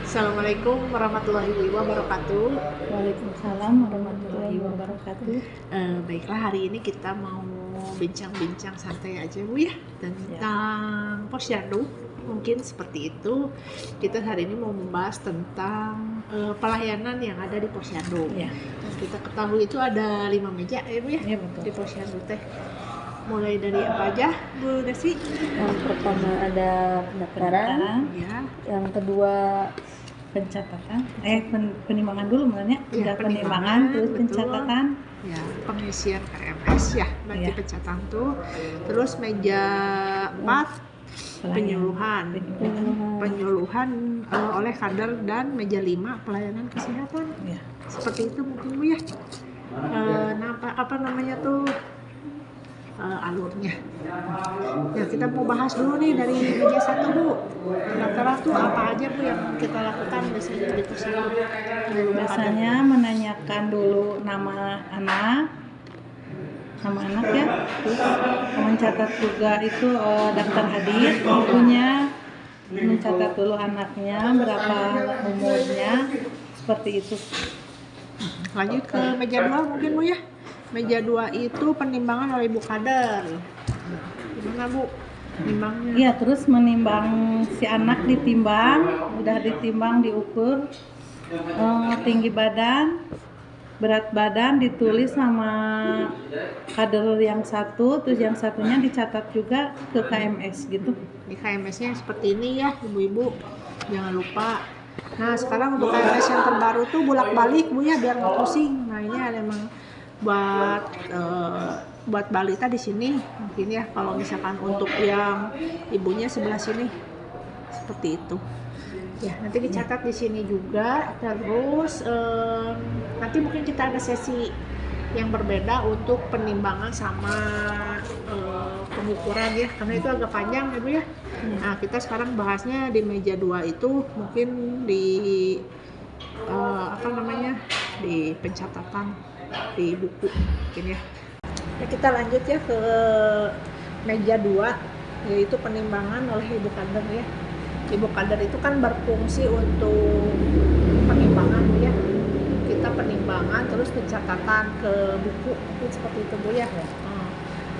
Assalamualaikum warahmatullahi wabarakatuh. Waalaikumsalam warahmatullahi wabarakatuh. Baiklah, hari ini kita mau bincang-bincang santai aja Bu ya tentang posyandu. Mungkin seperti itu. Kita hari ini mau membahas tentang pelayanan yang ada di posyandu. Ya. Dan kita ketahui itu ada 5 meja ya Bu ya, Iya, betul. di posyandu teh. Mulai dari apa aja Bu Desi? Yang pertama ada pendaftaran, Ya, yang kedua Pencatatan, penimbangan dulu makanya Iya, udah penimbangan, penimbangan terus betul. pencatatan. ya pengisian KMS ya, nanti Iya. pencatatan tuh. Terus meja 4 penyuluhan oleh kader, dan meja 5 pelayanan kesehatan. Ya. Seperti itu mungkin Bu ya. Apa namanya tuh alurnya. Ya, kita mau bahas dulu nih dari meja 1 Bu. Pendaftaran tuh apa aja Bu yang kita lakukan biasanya di posyandu? Biasanya menanyakan dulu nama anak ya, terus mencatat juga itu daftar hadir, ibunya mencatat dulu anaknya berapa umurnya, seperti itu. Lanjut ke meja 2 mungkin Bu ya. Meja 2 itu penimbangan oleh Ibu Kader. Gimana Bu? Nimbangnya? Iya, terus menimbang si anak, ditimbang, udah ditimbang, diukur tinggi badan, berat badan, ditulis sama kader yang satu, terus yang satunya dicatat juga ke KMS gitu. Di KMS-nya seperti ini ya ibu-ibu, jangan lupa. Nah sekarang untuk KMS yang terbaru tuh bolak-balik Bu ya, biar nggak pusing. Nah ini ada emang buat balita di sini mungkin ya, kalau misalkan untuk yang ibunya sebelah sini seperti itu ya, nanti dicatat di sini juga. Terus nanti mungkin kita ada sesi yang berbeda untuk penimbangan sama pengukuran ya, karena itu agak panjang ya Bu ya. Nah kita sekarang bahasnya di meja 2 itu mungkin di di pencatatan di buku mungkin ya. Nah, kita lanjut ya ke meja 2, yaitu penimbangan oleh Ibu Kader ya. Ibu Kader itu kan berfungsi untuk penimbangan ya. Kita penimbangan terus pencatatan ke buku seperti itu Bu ya.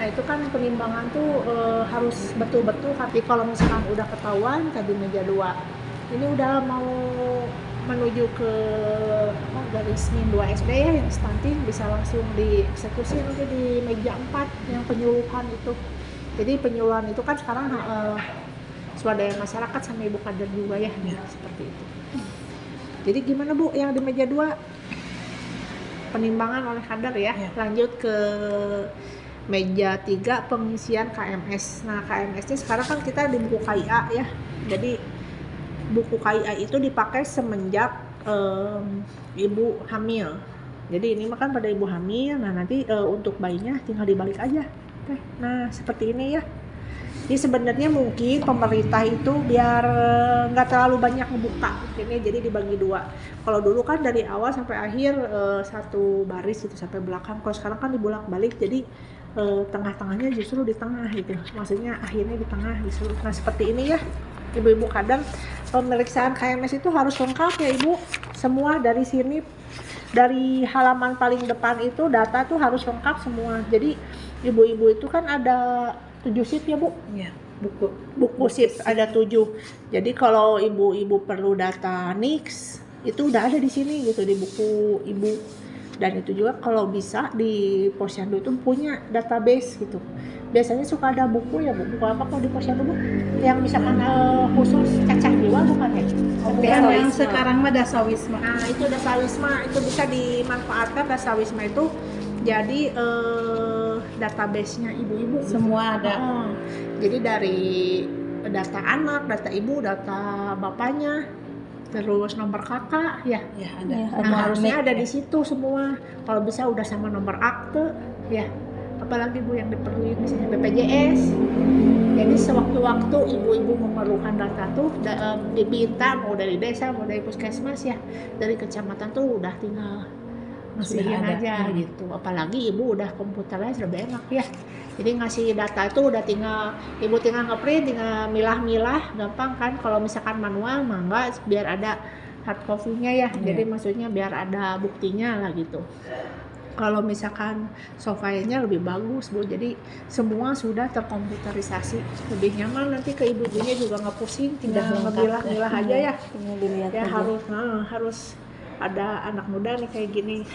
Nah itu kan penimbangan tuh harus betul-betul, tapi kalau misalkan udah ketahuan tadi meja 2 ini udah mau menuju ke garis min 2 SD ya, yang stunting bisa langsung dieksekusi nanti di meja 4 yang penyuluhan itu. Jadi penyuluhan itu kan sekarang swadaya masyarakat sama Ibu Kader juga ya, seperti itu. Jadi gimana Bu yang di meja 2? Penimbangan oleh kader ya. Lanjut ke meja 3 pengisian KMS. Nah KMS-nya sekarang kan kita di buku KIA ya. Jadi buku KIA itu dipakai semenjak ibu hamil. Jadi ini kan pada ibu hamil. Nah nanti untuk bayinya tinggal dibalik aja. Nah seperti ini ya. Jadi sebenarnya mungkin pemerintah itu biar nggak terlalu banyak ngebuka ini, jadi dibagi 2. Kalau dulu kan dari awal sampai akhir satu baris itu sampai belakang. Kalau sekarang kan dibolak-balik, jadi tengah-tengahnya justru di tengah gitu. Maksudnya akhirnya di tengah justru. Nah seperti ini ya ibu-ibu Kader. Pemeriksaan KMS itu harus lengkap ya Ibu. Semua dari sini, dari halaman paling depan itu data tuh harus lengkap semua. Jadi ibu-ibu itu kan ada 7 sheet ya Bu? Iya, Buku sheet ada 7. Jadi kalau ibu-ibu perlu data NIKS itu udah ada di sini gitu, di buku ibu. Dan itu juga kalau bisa di posyandu itu punya database gitu. Biasanya suka ada buku ya Bu. Buku apa kalau di posyandu Bu? Yang misalkan khusus cacat jiwa bukan ya? Yang sekarang mah Dasawisma. Nah itu Dasawisma, itu bisa dimanfaatkan Dasawisma itu. Jadi database-nya ibu-ibu Semua ada. Jadi dari data anak, data ibu, data bapaknya, terus nomor kakak ya. Ya, ada. Nah, harusnya ada di situ semua. Kalau bisa udah sama nomor akte ya. Apalagi Bu yang diperluin misalnya BPJS. Jadi sewaktu-waktu ibu-ibu memerlukan data tuh diminta mau dari desa, mau dari puskesmas ya, dari kecamatan tuh udah tinggal Sudah masukin ada. aja gitu. Apalagi ibu udah komputernya lebih enak ya. Jadi ngasih data itu udah ibu tinggal ngeprint, tinggal milah-milah, gampang kan. Kalau misalkan manual mah enggak, biar ada hard copy-nya ya. Jadi maksudnya biar ada buktinya lah gitu. Kalau misalkan software-nya lebih bagus Bu, jadi semua sudah terkomputerisasi, lebih nyaman, nanti ke ibu-ibunya juga nggak pusing, tinggal Udah lengkap ngebilah-bilah aja ya. Tinggal dilihat Ya aja. harus ada anak muda nih kayak gini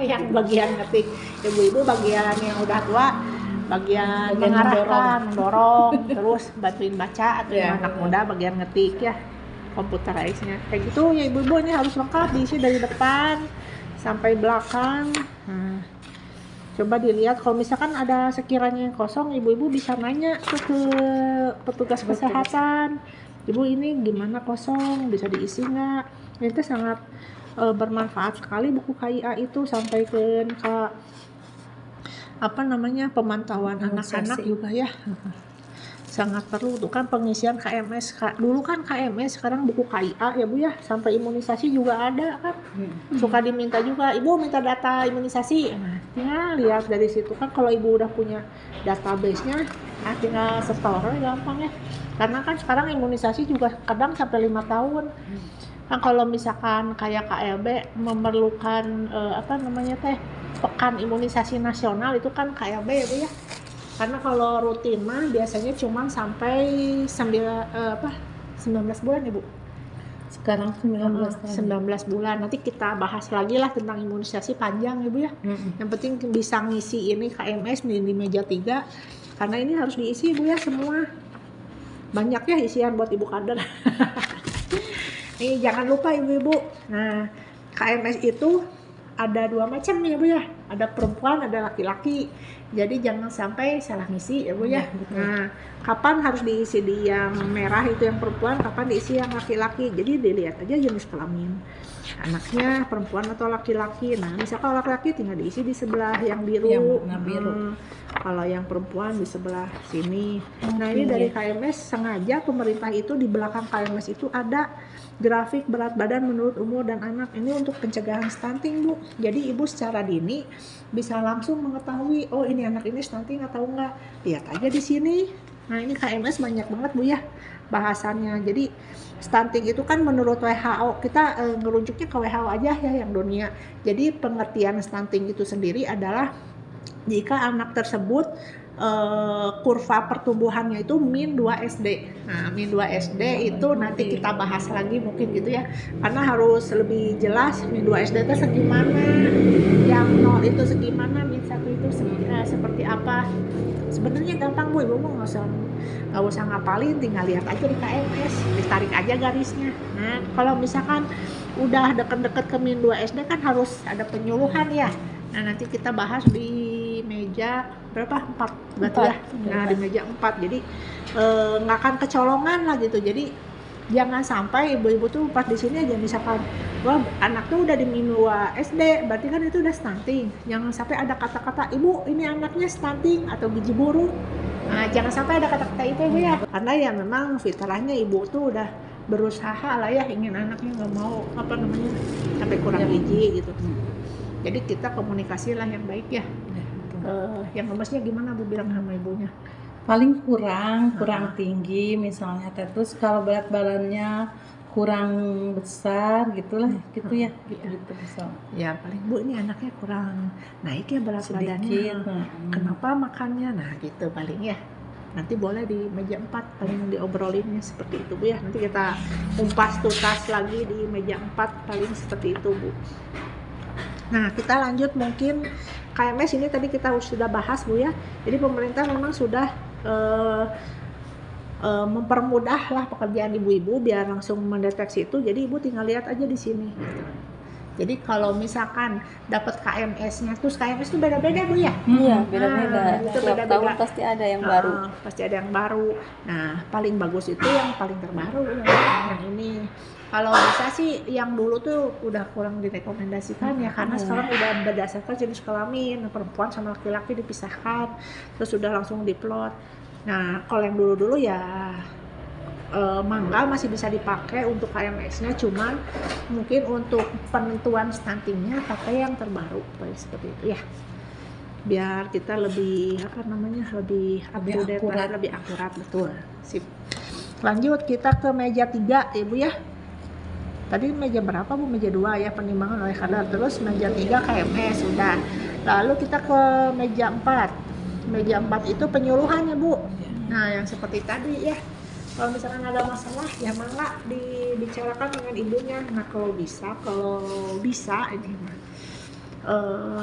yang bagian ngetik, ibu-ibu bagian yang udah tua bagian mengarahkan, mendorong, terus bantuin baca, atau yang anak muda bagian ngetik ya, komputerisnya kayak gitu ya ibu-ibu. Ini harus lengkap, diisi dari depan sampai belakang. Nah, coba dilihat kalau misalkan ada sekiranya yang kosong, ibu-ibu bisa nanya tuh ke petugas kesehatan, ibu ini gimana kosong, bisa diisi nggak. Itu sangat bermanfaat sekali buku KIA itu, sampai ke pemantauan anak-anak juga ya. Sangat perlu tuh kan pengisian KMS. Dulu kan KMS, sekarang buku KIA ya Bu ya, sampai imunisasi juga ada kan. Suka diminta juga, ibu minta data imunisasi, nah tinggal lihat dari situ kan. Kalau ibu udah punya database-nya, nah tinggal store gampang ya. Karena kan sekarang imunisasi juga kadang sampai 5 tahun kan. Kalau misalkan kayak KLB memerlukan pekan imunisasi nasional, itu kan KLB ya Bu ya. Karena kalau rutin mah biasanya cuma sampai 19 bulan ya Bu. Sekarang 19 tahun. 19 bulan. Nanti kita bahas lagi lah tentang imunisasi panjang ya Bu ya. Yang penting bisa ngisi ini KMS di meja 3. Karena ini harus diisi Bu ya semua. Banyak ya isian buat ibu kader. Nih jangan lupa ibu-ibu. Nah, KMS itu ada 2 macam nih ya Bu ya. Ada perempuan, ada laki-laki. Jadi jangan sampai salah ngisi ya Bu ya. Nah, kapan harus diisi di yang merah itu yang perempuan, kapan diisi yang laki-laki. Jadi dilihat aja jenis kelamin anaknya, perempuan atau laki-laki. Nah, misalkan laki-laki tinggal diisi di sebelah yang biru. Yang warna biru. Kalau yang perempuan di sebelah sini. Nah, ini dari KMS sengaja pemerintah itu di belakang KMS itu ada grafik berat badan menurut umur dan anak. Ini untuk pencegahan stunting Bu. Jadi ibu secara dini bisa langsung mengetahui, oh ini anak ini stunting atau enggak. Lihat aja di sini. Nah, ini KMS banyak banget Bu ya bahasannya. Jadi stunting itu kan menurut WHO, kita ngerujuknya ke WHO aja ya yang dunia. Jadi pengertian stunting itu sendiri adalah jika anak tersebut kurva pertumbuhannya itu min 2 SD. Nah, min 2 SD itu nanti kita bahas lagi mungkin gitu ya. Karena harus lebih jelas min 2 SD itu segimana, yang 0 itu segimana, min 1 itu seperti apa. Sebenarnya gampang Bu, ibu nggak usah ngapalin, tinggal lihat aja di KMS, ditarik aja garisnya. Nah, kalau misalkan udah deket-deket ke min 2 SD kan harus ada penyuluhan ya. Nah, nanti kita bahas di meja berapa? 4 berarti ya. Nah, di meja 4. Jadi nggak akan kecolongan lah gitu. Jadi jangan sampai ibu-ibu tuh pas di sini aja misalkan, wah anak tuh udah di min 2 SD, berarti kan itu udah stunting. Jangan sampai ada kata-kata, ibu ini anaknya stunting atau gizi buruk. Nah, jangan sampai ada kata-kata itu Bu ya. Karena ya memang fitrahnya ibu tuh udah berusaha lah ya, ingin anaknya nggak mau sampai kurang gizi gitu. Jadi kita komunikasi lah yang baik ya. Yang lemesnya gimana Bu bilang sama ibunya? Paling kurang tinggi misalnya, terus kalau berat badannya kurang besar gitulah, gitu ya, gitu misal. Ya paling Bu ini anaknya kurang naik ya berat badannya. Kenapa makannya? Nah gitu paling ya. Nanti boleh di meja 4 paling diobrolinnya seperti itu Bu ya. Nanti kita umpas tuntas lagi di meja 4 paling seperti itu Bu. Nah, kita lanjut mungkin KMS ini tadi kita sudah bahas Bu ya. Jadi pemerintah memang sudah mempermudah lah pekerjaan ibu-ibu biar langsung mendeteksi itu. Jadi ibu tinggal lihat aja di sini. Jadi kalau misalkan dapat KMS-nya, terus KMS itu beda-beda Bu ya? Iya, beda-beda. Itu Tiap beda-beda. tahun pasti ada yang baru. Pasti ada yang baru. Nah, paling bagus itu yang paling terbaru yang ini. Kalau bisa sih yang dulu tuh udah kurang direkomendasikan ya, karena sekarang udah berdasarkan jenis kelamin, perempuan sama laki-laki dipisahkan, terus udah langsung diplot. Nah, kalau yang dulu-dulu ya manggal masih bisa dipakai untuk KMS-nya, cuman mungkin untuk penentuan stuntingnya pakai yang terbaru seperti itu ya, biar kita lebih lebih up to date, lebih akurat. Betul. Sip. Lanjut kita ke meja 3 ya Bu ya. Tadi meja berapa Bu? Meja 2 ya, penimbangan oleh kadar. Terus meja 3 KMS sudah. Lalu kita ke meja 4. Meja 4 itu penyuluhannya Bu. Nah yang seperti tadi ya, kalau misalkan ada masalah ya mangga dibicarakan dengan ibunya. Nah kalau bisa ini mah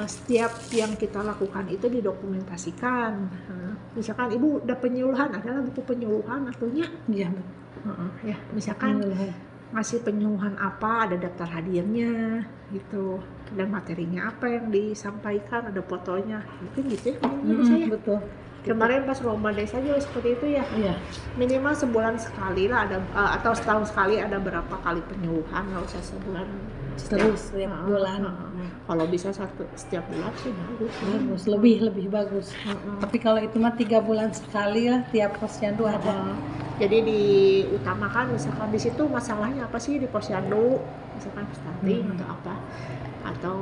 setiap yang kita lakukan itu didokumentasikan. Misalkan ibu udah penyuluhan, adalah buku penyuluhan artinya Iya. ya, misalkan ngasih penyuluhan apa, ada daftar hadirnya gitu, dan materinya apa yang disampaikan, ada fotonya, mungkin gitu ya saya. Betul. Kemarin pas lomba desa juga seperti itu ya. Iya. Minimal sebulan sekali lah ada, atau setahun sekali ada berapa kali penyuluhan, nggak usah sebulan Terus setiap bulan. Kalau bisa setiap bulan sih Bagus, lebih bagus. Tapi kalau itu mah 3 bulan sekali lah, tiap posyandu ada. Jadi diutamakan misalkan di situ masalahnya apa sih di posyandu, misalkan stunting atau apa, atau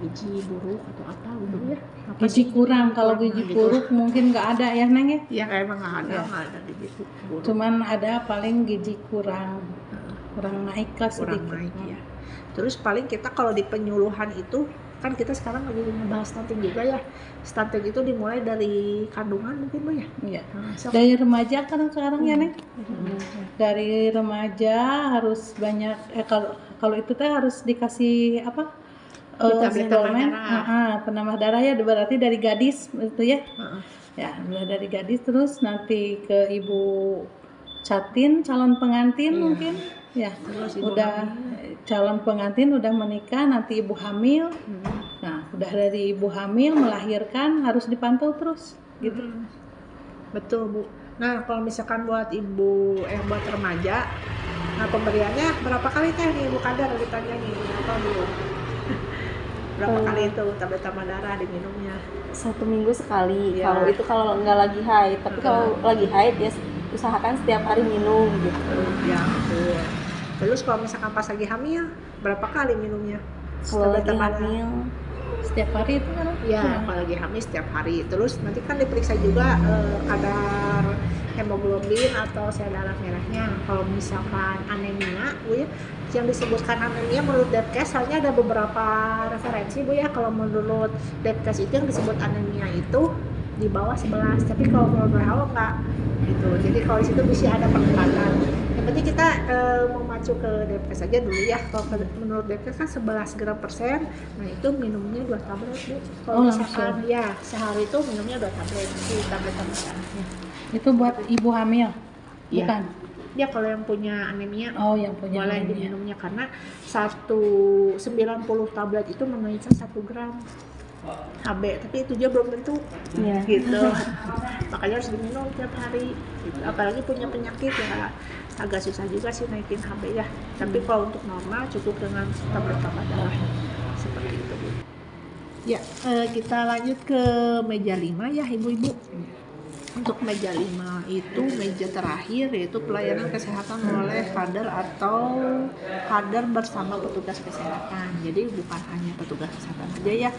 gizi buruk atau apa gitu ya. Gizi kurang, kalau gizi buruk mungkin nggak ada ya Neng ya? Ya emang nggak ada di gizi buruk. Cuman ada paling gizi kurang naik lah Kurang sedikit. naik ya. Terus paling kita kalau di penyuluhan itu kan kita sekarang lagi ngebahas stunting juga ya. Stunting itu dimulai dari kandungan mungkin Bu ya. Iya. So, Dari remaja kan sekarang ya Neng? Dari remaja harus banyak kalau itu teh harus dikasih apa? Tablet suplemen, darah. penambah darah ya, berarti dari gadis itu ya. Ya, mulai dari gadis terus nanti ke ibu catin, calon pengantin mungkin. Ya, Terus ibu udah calon pengantin udah menikah, nanti ibu hamil. Nah, udah dari ibu hamil melahirkan harus dipantau terus gitu. Betul Bu. Nah kalau misalkan buat buat remaja, nah pemberiannya berapa kali teh nih Bu Kadar ditanya nih, berapa dulu? Berapa kali itu tablet tambah darah diminumnya? 1 minggu sekali. Ya. Kalau itu kalau nggak lagi haid, tapi kalau lagi haid ya usahakan setiap hari minum gitu. Ya betul. Terus kalau misalkan pas lagi hamil, berapa kali minumnya? Kalau Tablet lagi tambah darah? hamil Setiap hari itu kan? Ya, kalau lagi hamil setiap hari. Terus nanti kan diperiksa juga kadar hemoglobin atau sel darah merahnya. Kalau misalkan anemia, Bu ya, yang disebutkan anemia menurut Depkes hanya ada beberapa referensi Bu ya. Kalau menurut Depkes itu yang disebut anemia itu di bawah 11, tapi kalau menurut WHO enggak gitu. Jadi kalau di situ bisa ada peningkatan. Yang penting kita mengacu ke Depkes aja dulu ya. Kalau menurut Depkes kan 11 gram per sen, nah itu minumnya 2 tablet Bu. Kalau misalkan ya sehari itu minumnya 2 tablet, si tablet tambah darahnya. Itu buat ibu hamil, Iya. bukan? Ya kalau yang punya anemia Oh, yang punya boleh anemia. diminumnya karena 90 tablet itu menaikkan 1 gram HB, tapi itu juga belum tentu gitu. Makanya harus diminum tiap hari gitu. Apalagi punya penyakit ya agak susah juga sih naikin HB ya, tapi kalau untuk normal cukup dengan tablet tambah darah seperti itu Bu. Ya, kita lanjut ke meja 5 ya ibu-ibu. Untuk meja 5 itu meja terakhir, yaitu pelayanan kesehatan oleh kader atau kader bersama petugas kesehatan. Jadi bukan hanya petugas kesehatan aja ya,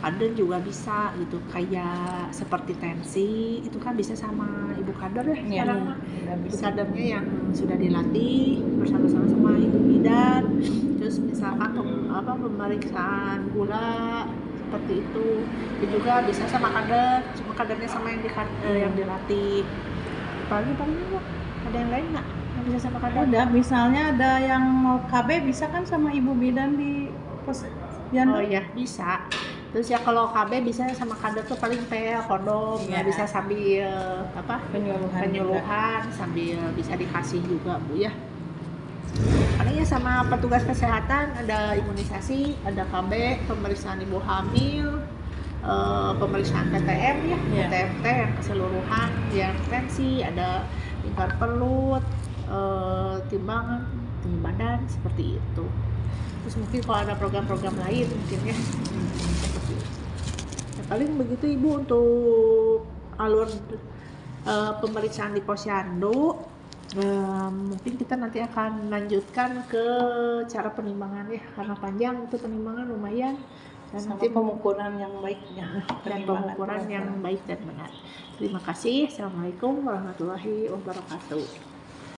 kader juga bisa gitu, kayak seperti tensi itu kan bisa sama ibu kader ya sekarang mah. Ibu kadernya yang sudah dilatih bersama-sama sama ibu bidan. Terus misalkan pemeriksaan gula seperti itu juga bisa sama kader, cuma kadernya sama yang dilatih. Paling ada yang lain nggak yang bisa sama kader? Udah, misalnya ada yang mau KB bisa kan sama ibu bidan di posyandu? Oh ya bisa. Terus ya kalau KB bisa sama kader tuh paling pel, kondom, Iya. bisa sambil Penyuluhan sambil bisa dikasih juga Bu ya. Paling ya sama petugas kesehatan ada imunisasi, ada KB, pemeriksaan ibu hamil, pemeriksaan PTM ya, PTMT yang keseluruhan, yang tensi, ada lingkar perut, timbangan, tinggi badan seperti itu. Terus mungkin kalau ada program-program lain mungkin ya seperti itu. Ya, paling begitu Ibu untuk alur pemeriksaan di posyandu. Mungkin kita nanti akan lanjutkan ke cara penimbangan ya, karena panjang itu penimbangan lumayan, dan Sama nanti pengukuran yang baiknya. dan pengukuran yang baik dan benar. Terima kasih. Assalamualaikum warahmatullahi wabarakatuh.